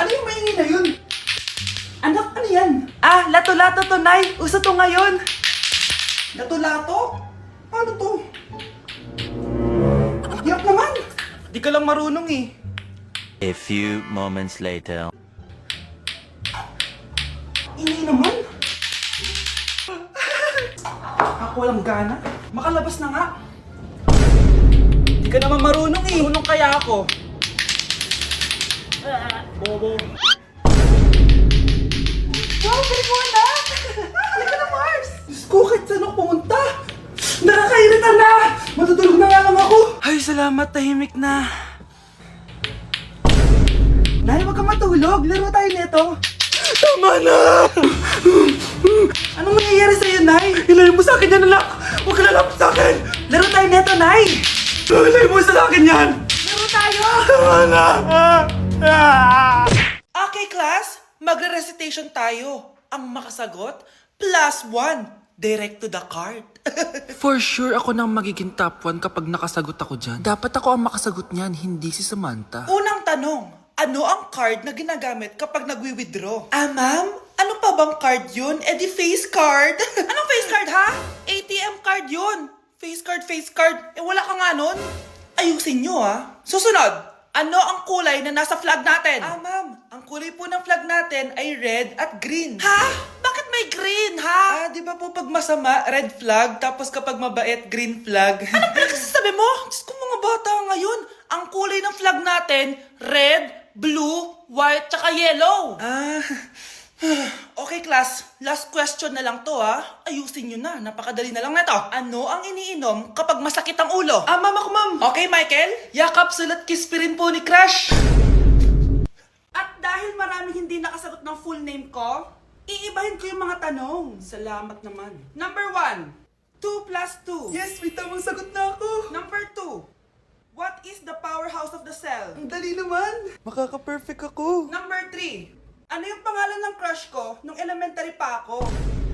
Ano yung maingay na yun? Anak, ano yan? Ah, lato-lato to, Nay. Uso to ngayon. Lato-lato? Ano to? Ang hirap naman. Di ka lang marunong eh. A few moments later. Ini naman. Ako walang gana. Makalabas na nga. Di ka naman marunong eh. Marunong kaya ako. Bobo. Wow, galing mo anak! Halika na, Mars! Diyos ko, kahit saan ako pumunta! Nakakairita na! Matutulog na nga lang ako! Ay, salamat, tahimik na. Nay, huwag kang matulog. Laro tayo nito. Tama na! Anong nangyayari sa'yo, Nay? Ilayo mo sa akin yan, anak! Huwag ka lalapit sa akin! Laro tayo neto, Nay! Ilayo mo sa akin yan! Laro tayo! Tama na! Okay, class. Magre-recitation tayo. Ang makasagot, +1. Direct to the card. For sure ako nang magiging top 1 kapag nakasagot ako dyan. Dapat ako ang makasagot niyan, hindi si Samantha. Unang tanong, ano ang card na ginagamit kapag nagwi-withdraw? Ah, ma'am? Ano pa bang card yun? Eh di face card. Anong face card, ha? ATM card yun. Face card, face card. Eh wala ka nga nun. Ayusin nyo, ha? Susunod, ano ang kulay na nasa flag natin? Ah, ma'am, ang kulay po ng flag natin ay red at green. Ha? Bakit may green, ha? Ah, di ba po pag masama, red flag, tapos kapag mabait, green flag? Anong pinagsasabi mo? Diyos ko, mga bata ngayon. Ang kulay ng flag natin, red, blue, white, tsaka yellow. Ah, okay class, last question na lang to ha. Ayusin nyo na, napakadali na lang na to. Ano ang iniinom kapag masakit ang ulo? Ah, ma'am ako ma'am. Okay Michael, yakap, sulat, kiss pa rin po ni Crush. At dahil maraming hindi nakasagot ng full name ko, iibahin ko yung mga tanong. Salamat naman. Number 1, 2 plus 2. Yes, may tamang sagot na ako. Number 2, what is the powerhouse of the cell? Ang dali naman. Makaka-perfect ako. Number 3, ano yung pangalan ng crush ko nung elementary pa ako?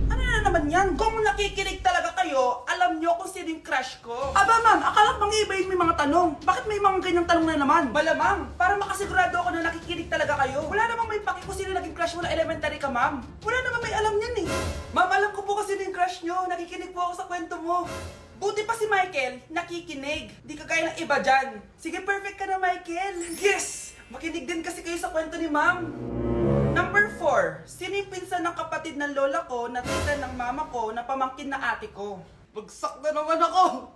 Ano na naman yan? Kung nakikinig talaga kayo, alam nyo kung sino yung crush ko. Aba ma'am, akala pang ibahin may mga tanong. Bakit may mga ganyang tanong na naman? Bala ma'am, para makasigurado ako na nakikinig talaga kayo. Wala namang may paki kung sino naging crush mo na elementary ka ma'am. Wala namang may alam yan eh. Ma'am, alam ko po kasi sino yung crush nyo. Nakikinig po ako sa kwento mo. Buti pa si Michael, nakikinig. Di kagaya ng iba dyan. Sige, perfect ka na Michael. Yes! Makinig din kasi kayo sa kwento ni ma'am. Number 4, sino yung pinsan ng kapatid ng lola ko na tita ng mama ko na pamangkin na ate ko? Bagsak na naman ako!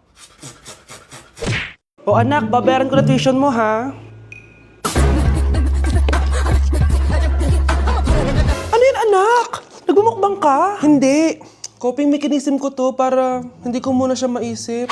O anak, babayaran ko na tuition mo ha? Ano yun anak? Nagmumukbang ka? Hindi. Coping mechanism ko to para hindi ko muna siya maisip.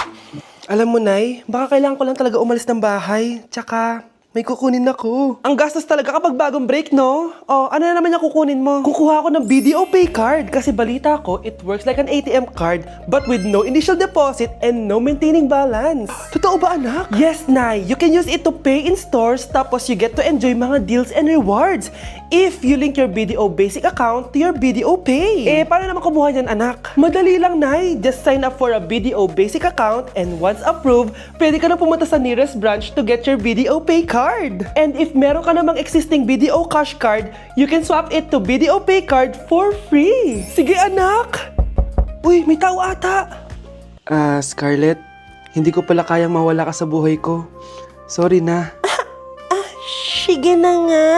Alam mo, Nay, baka kailangan ko lang talaga umalis ng bahay. Tsaka, may kukunin ako. Ang gastos talaga kapag bagong break, no? Oh, ano na naman yung kukunin mo? Kukuha ako ng BDO Pay card kasi balita ko, it works like an ATM card but with no initial deposit and no maintaining balance. Totoo ba, anak? Yes, Nay. You can use it to pay in stores tapos you get to enjoy mga deals and rewards if you link your BDO Basic account to your BDO Pay. Eh, paano naman kumuha niyan, anak? Madali lang, Nay. Just sign up for a BDO Basic account and once approved, pwede ka na pumunta sa nearest branch to get your BDO Pay card. And if meron ka namang existing BDO Cash card, you can swap it to BDO Pay card for free. Sige, anak! Uy, may tao ata! Scarlett, hindi ko pala kayang mawala ka sa buhay ko. Sorry na. Sige na nga.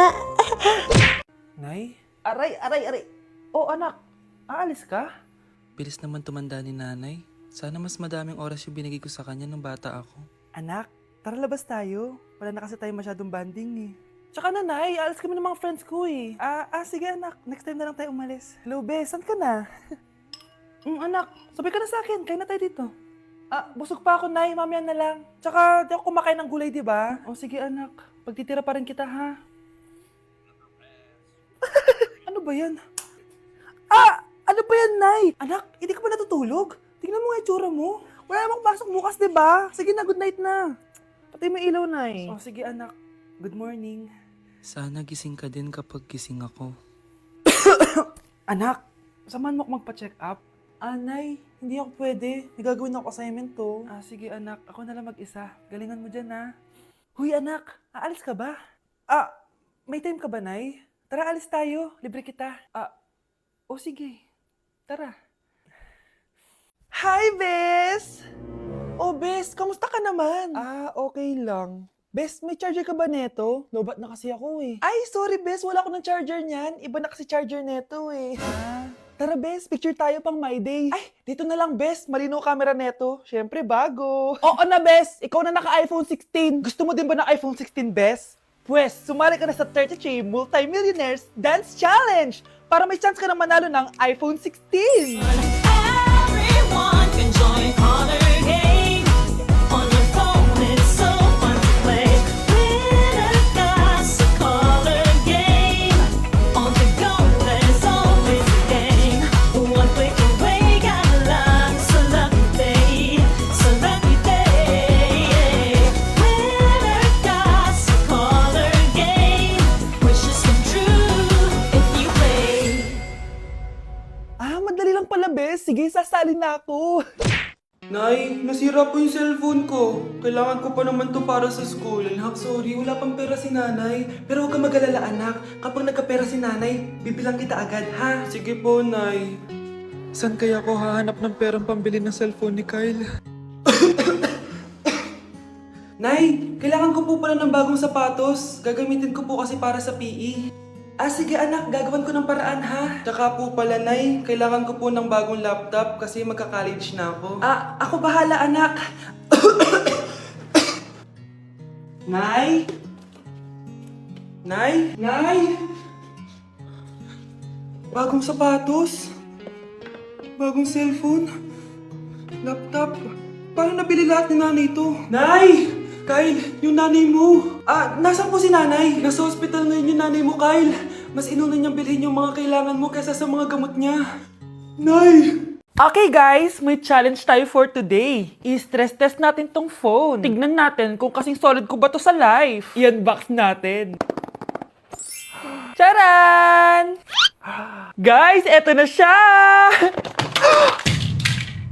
Nay? Aray. Oh, anak. Aalis ka? Bilis naman tumanda ni nanay. Sana mas madaming oras yung binigay ko sa kanya nung bata ako. Anak, tara labas tayo. Wala na kasi tayo masyadong banding eh. Tsaka nanay, alis kami ng mga friends ko eh. Sige anak, next time na lang tayo umalis. Hello, be, saan ka na? Anak, sabay ka na sa akin, kain na tayo dito. Busog pa ako, Nay, mamaya na lang. Tsaka, di ako kumakain ng gulay, di ba? O sige anak, pagtitira pa rin kita, ha? Ano ba yan? Ano ba yan, Nay? Anak, hindi ka ba natutulog? Tingnan mo nga itsura mo. Wala namang pasok bukas, di ba? Sige na, good night na. Patay mo ilaw, Nay. O sige anak, good morning. Sana gising ka din kapag gising ako. Anak, samahan mo ako magpa-check up. Nay, hindi ako pwede. May gagawin ako assignment to. Sige anak, ako na lang mag-isa. Galingan mo dyan ha. Huy anak, aalis ka ba? May time ka ba, Nay? Tara, alis tayo. Libre kita. O sige. Tara. Hi, Bes! Oh, Bes, kamusta ka naman? Okay lang. Bes, may charger ka ba neto? Lobat na kasi ako eh. Ay, sorry Bes, wala ko ng charger niyan. Iba na kasi charger neto eh. Tara Bes, picture tayo pang my day. Ay, dito na lang Bes, malinaw camera neto. Syempre, bago. Oo na Bes, ikaw na naka-iPhone 16. Gusto mo din ba ng iPhone 16 Bes? Pwes, sumali ka na sa 33 Multi-Millionaires Dance Challenge para may chance ka na manalo ng iPhone 16. Everyone can join Color Game. On your phone, it's so fun to play. Winner got a color game. On the go, there's always a game. One click away, got a lot. So lucky day, so lucky day. Winner got a color game. Wishes come true if you play. Madali lang pala, Bes. Sige, sasali na ako. Nay, nasira po yung cellphone ko. Kailangan ko pa naman to para sa school. Anak, sorry, wala pang pera si nanay. Pero huwag ka mag-alala, anak. Kapag nagkapera si nanay, bibilang kita agad, ha? Sige po, Nay. Saan kaya ako hahanap ng perang pambili ng cellphone ni Kyle? Nay, kailangan ko po pala ng bagong sapatos. Gagamitin ko po kasi para sa PE. Sige anak, gagawin ko ng paraan ha. Tsaka po pala Nay, kailangan ko po ng bagong laptop kasi magka-college na ako. Ako bahala anak. Nay? Nay? Nay? Bagong sapatos? Bagong cellphone? Laptop? Paano nabili lahat ni nanay ito? Nay! Kyle, yung nanay mo. Nasaan po si nanay? Nasa hospital ngayon yung nanay mo, Kyle. Mas inuna niyang bilhin yung mga kailangan mo kaysa sa mga gamot niya. Nay! Okay guys, may challenge tayo for today. I-stress test natin tong phone. Tignan natin kung kasing solid ko ba to sa life. I-unbox natin. Charan! Guys, eto na siya!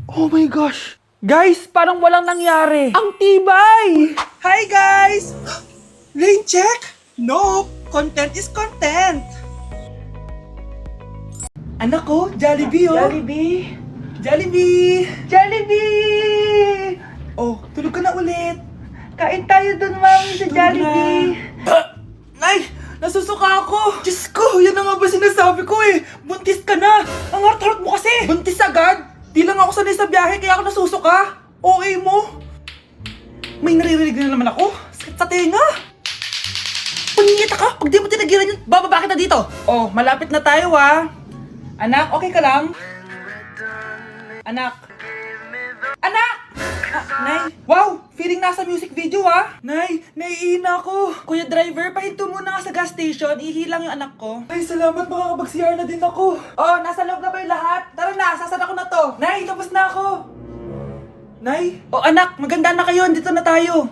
Oh my gosh! Guys, parang walang nangyari. Ang tibay! Hi guys! Rain check? No! Content is content! Anak ko, Jollibee oh! Jollibee! Jollibee! Jollibee! Oh, tulog ka na ulit. Kain tayo dun, mami, sa Jollibee. Nay! Nasusuka ako! Diyos ko, yan na nga ba sinasabi ko eh! Buntis ka na! Ang harot-harot mo kasi! Buntis agad? Di lang ako sanay sa biyahe kaya ako nasusuka. OA mo. May naririnig na naman ako. Sakit sa tenga. Punyeta ka. Pag di mo tinagilan yun, bababa kita dito. Oh, malapit na tayo Anak, okay ka lang? Anak. Anak! Nay. Wow! Feeling nasa music video Nay, naiina ako. Kuya driver, pahinto muna nga sa gas station. Ihilang yung anak ko. Ay, salamat. Makakapag-CR na din ako. Oh, nasa loob na ba yung lahat? Tara na, sasana ko na to. Nay, tapos na ako. Nay? Oh, anak, maganda na kayo. Dito na tayo.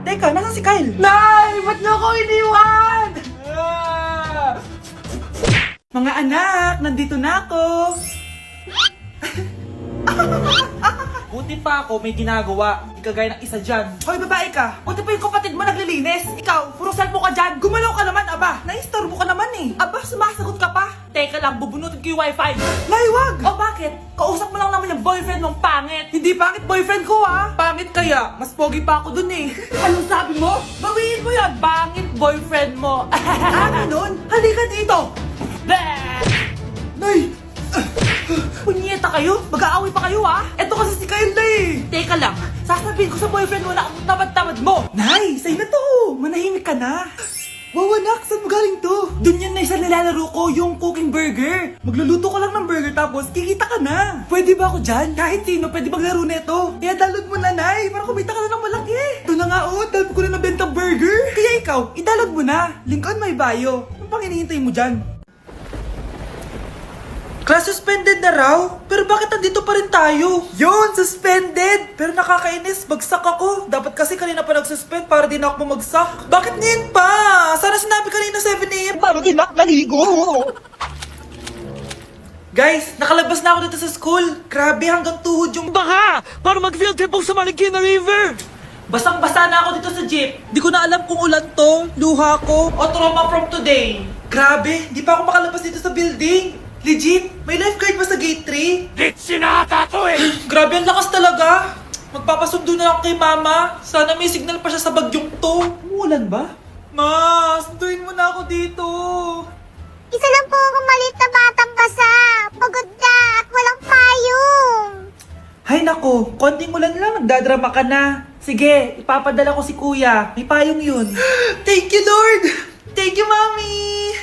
Teka, nasan si Kyle? Nay! Ba't niyo ako iniwan? Mga anak, nandito na ako. Buti pa ako may ginagawa. Di kagaya ng isa dyan. Hoy, babae ka. Buti pa yung kapatid mo naglilinis. Ikaw, puro cellphone ka dyan. Gumalaw ka naman, aba. Naistorbo ka naman eh. Aba, sumasagot ka pa. Teka lang, bubunutin ko yung wifi. Nay, wag! O bakit? Kausap mo lang naman yung boyfriend mong pangit. Hindi pangit boyfriend ko Pangit kaya? Mas pogi pa ako dun eh. Anong sabi mo? Bawiin mo yan. Pangit boyfriend mo. Ganun? Halika dito. Nay! Punyeta kayo? Mag-aaway pa kayo Eto kasi si Kyle na eh. Teka lang, sasabihin ko sa boyfriend mo na ang tamad-tamad mo. Nay, sa'yo na to. Manahimik ka na. Wow anak, saan mo galing to? Dun yun na isa nilalaro ko, yung cooking burger. Magluluto ka lang ng burger tapos kikita ka na. Pwede ba ako dyan? Kahit sino pwede maglaro neto. Kaya download mo na, Nay, para kumita ka na ng malaki. Ito na nga dami ko na nabenta burger. Kaya ikaw, i-download mo na. Link on my bio. Ano pang hinihintay mo dyan? Class suspended na raw? Pero bakit nandito pa rin tayo? Yun, suspended! Pero nakakainis, bagsak ako. Dapat kasi kanina pa nag-suspend para di na ako bumagsak. Bakit ngayon pa? Sana sinabi kanina 7 AM. Paano di na naligo? Guys, nakalabas na ako dito sa school. Grabe, hanggang tuhod yung... Baka! Para mag-field trip sa Marikina River! Basang-basa na ako dito sa jeep. Di ko na alam kung ulan to, luha ko, o trauma from today. Grabe, di pa ako makalabas dito sa building. Legit, may lifeguard ba sa gate 3? Grabe, ang lakas talaga. Magpapasundo na ako kay mama. Sana may signal pa siya sa bagyong to. Umuulan ba? Ma, sunduin mo na ako dito. Isa lang po akong maliit na batang basa. Pagod na at walang payong. Hay nako, konting ulan lang, nagdadrama ka na. Sige, ipapadala ko si kuya. May payong yun. Thank you, Lord! Thank you, Mommy!